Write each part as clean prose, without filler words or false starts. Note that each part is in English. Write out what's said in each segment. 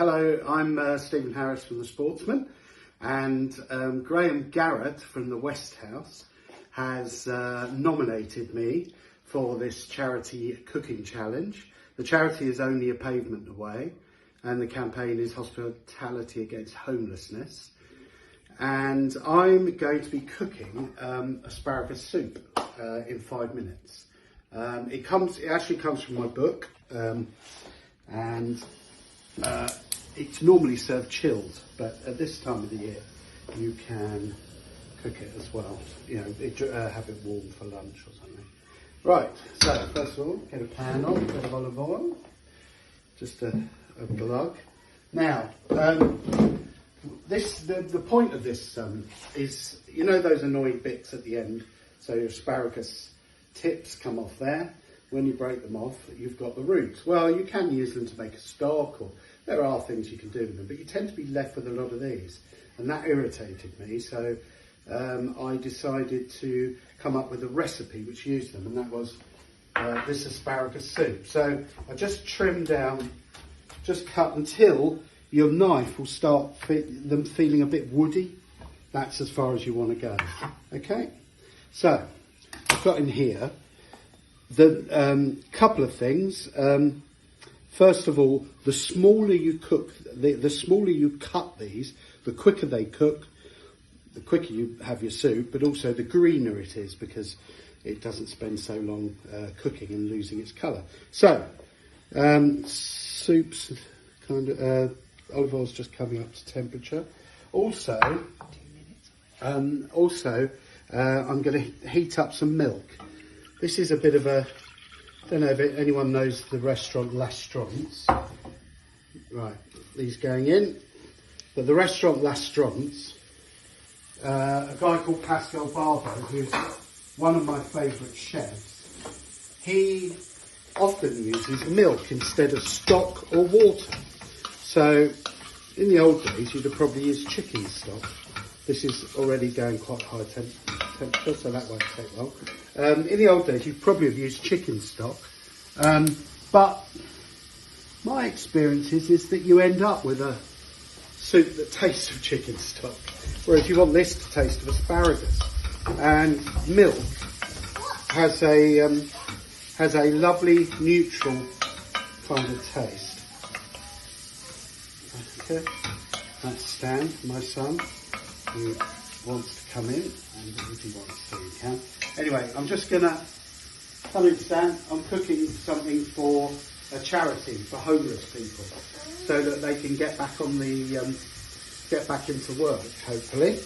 Hello, I'm Stephen Harris from The Sportsman, and Graham Garrett from the West House has nominated me for this charity cooking challenge. The charity is Only a Pavement Away, and the campaign is Hospitality Against Homelessness. And I'm going to be cooking asparagus soup in 5 minutes. It actually comes from my book, and it's normally served chilled, but at this time of the year you can cook it as well. You know, have it warm for lunch or something. Right, so first of all, get a pan on, a bit of olive oil, just a glug. Now, the point of this is, you know those annoying bits at the end, so your asparagus tips come off there. When you break them off, you've got the roots. Well, you can use them to make a stock, or there are things you can do with them, but you tend to be left with a lot of these, and that irritated me. So I decided to come up with a recipe which used them, and that was this asparagus soup. So I just trim down, just cut until your knife will start them feeling a bit woody. That's as far as you want to go. Okay, so I've got in here the couple of things. First of all, the smaller you cook, the smaller you cut these, the quicker they cook, the quicker you have your soup, but also the greener it is, because it doesn't spend so long cooking and losing its colour. So, soup's kind of, olive oil's just coming up to temperature. Also, I'm going to heat up some milk. This is a bit of a, I don't know if anyone knows the restaurant L'Astrance. Right, these going in. But the restaurant L'Astrance, a guy called Pascal Barbeau, who's one of my favourite chefs, he often uses milk instead of stock or water. So in the old days, you'd have probably used chicken stock. This is already going quite high temperature, so that won't take long. In the old days, you'd probably have used chicken stock, but my experience is that you end up with a soup that tastes of chicken stock, whereas you want this to taste of asparagus. And milk has a lovely neutral kind of taste. Okay, that's Stan, my son, who wants to come in, and if he wants to, he can. Anyway, I'm just gonna come in, Stan. I'm cooking something for a charity for homeless people, so that they can get back on the get back into work, hopefully.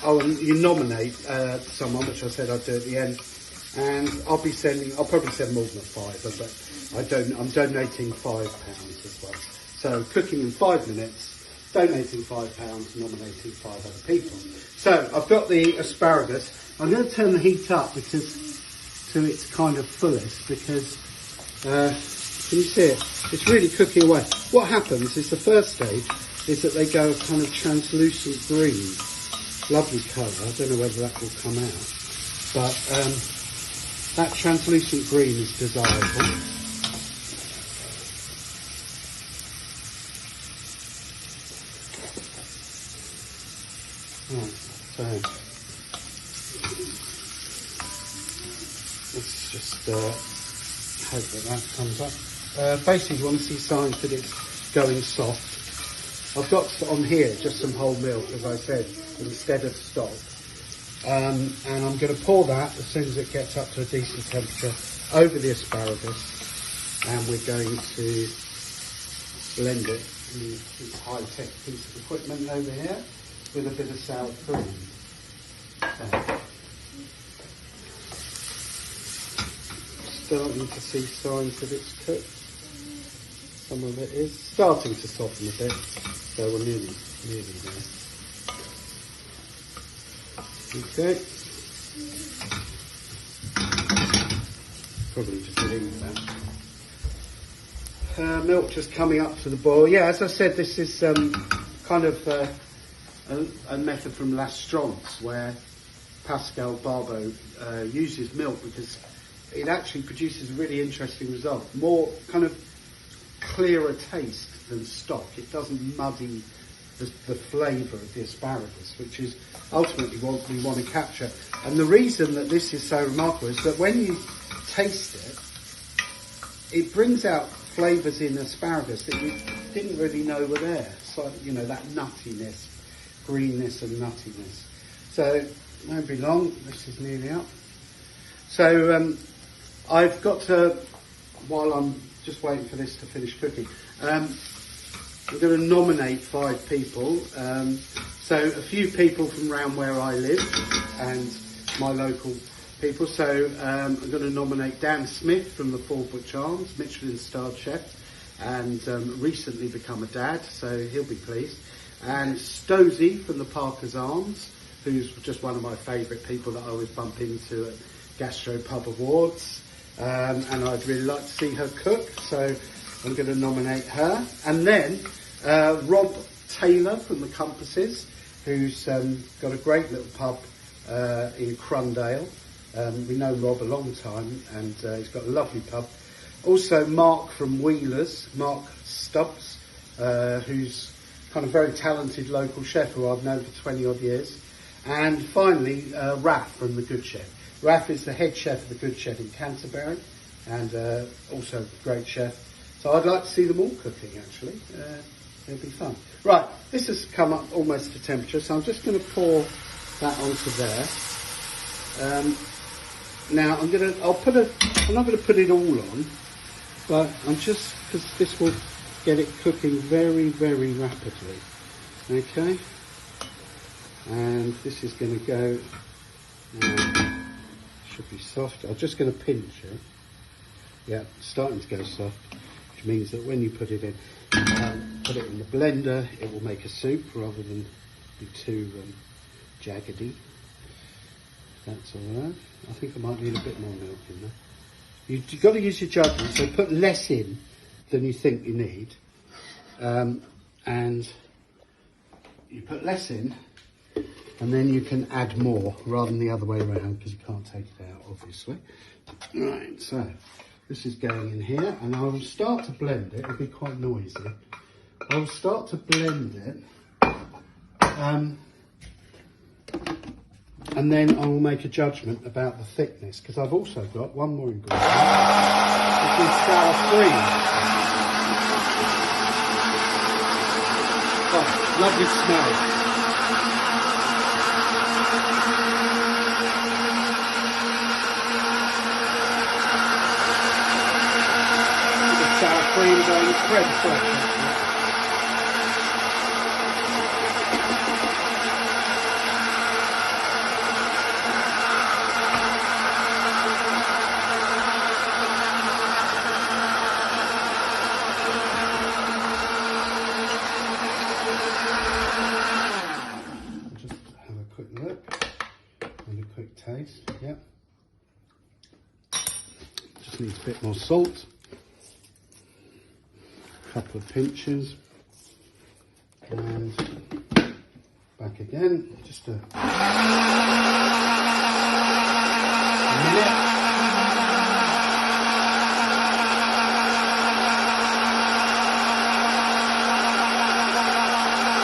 You nominate someone, which I said I'd do at the end, and I'll probably send more than a fiver, but I'm donating £5 as well. So cooking in 5 minutes, donating £5, nominating 5 other people. So I've got the asparagus. I'm going to turn the heat up to its kind of fullest, because can you see it? It's really cooking away. What happens is the first stage is that they go a kind of translucent green, lovely colour. I don't know whether that will come out, but that translucent green is desirable. Right, so let's just hope that comes up. Basically, you want to see signs that it's going soft. I've got on here just some whole milk, as I said, instead of stock. And I'm going to pour that as soon as it gets up to a decent temperature over the asparagus, and we're going to blend it in this high-tech piece of equipment over here with a bit of sour cream. Starting to see signs that it's cooked. Some of it is starting to soften a bit, so we're nearly there. Okay. Probably just leave that. Milk just coming up to the boil. Yeah, as I said, this is kind of a method from L'Astrance, where Pascal Barbeau uses milk, because it actually produces a really interesting result. More kind of clearer taste than stock. It doesn't muddy the flavour of the asparagus, which is ultimately what we want to capture. And the reason that this is so remarkable is that when you taste it, it brings out flavours in asparagus that you didn't really know were there. So, you know, that nuttiness, greenness and nuttiness. So, won't be long, this is nearly up. So, I've got to, while I'm just waiting for this to finish cooking, I'm going to nominate 5 people. So a few people from around where I live and my local people. So I'm going to nominate Dan Smith from the Four Butch Arms, Michelin-starred chef, and recently become a dad, so he'll be pleased. And Stosey from the Parker's Arms, who's just one of my favourite people that I always bump into at Gastro Pub Awards. And I'd really like to see her cook, so I'm going to nominate her. And then Rob Taylor from the Compasses, who's got a great little pub in Crundale. We know Rob a long time, and he's got a lovely pub. Also Mark from Wheelers, Mark Stubbs, who's kind of very talented local chef who I've known for 20 odd years. And finally, Raf from The Good Chef. Raf is the head chef of The Good Chef in Canterbury, and also a great chef. So I'd like to see them all cooking, actually. It'll be fun. Right, this has come up almost to temperature, so I'm just going to pour that onto there. Now I'm not going to put it all on, but I'm just, because this will get it cooking very, very rapidly. Okay, and this is going to go. Should be soft. I'm just going to pinch it. Yeah, it's starting to go soft, which means that when you put it in the blender, it will make a soup rather than be too jaggedy. That's all right. I think I might need a bit more milk in there. You've got to use your judgment, so put less in than you think you need. And you put less in, and then you can add more rather than the other way around, because you can't take it out, obviously. Right, so this is going in here, and I will start to blend it. It'll be quite noisy. I will start to blend it, and then I will make a judgment about the thickness, because I've also got one more ingredient, which is sour cream. Oh, lovely smell. Sour cream going incredibly. Just have a quick look and a quick taste. Yep. Just needs a bit more salt. Couple of pinches, and back again, just a minute.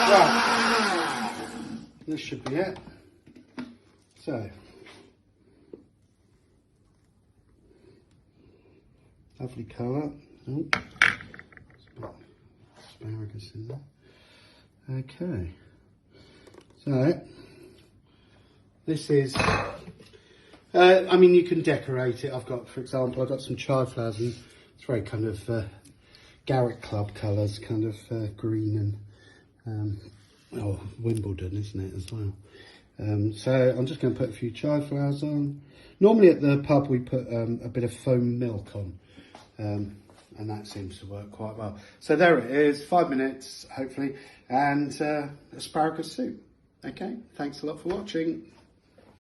Right, this should be it. So, lovely colour. Oh. Asparagus in there. Okay, so this is, I mean, you can decorate it. I've got, for example, I've got some chai flowers, and it's very kind of Garrett Club colours, kind of green and, oh, Wimbledon, isn't it, as well. So I'm just going to put a few chai flowers on. Normally at the pub we put a bit of foam milk on. And that seems to work quite well. So there it is, 5 minutes, hopefully, and asparagus soup. Okay, thanks a lot for watching.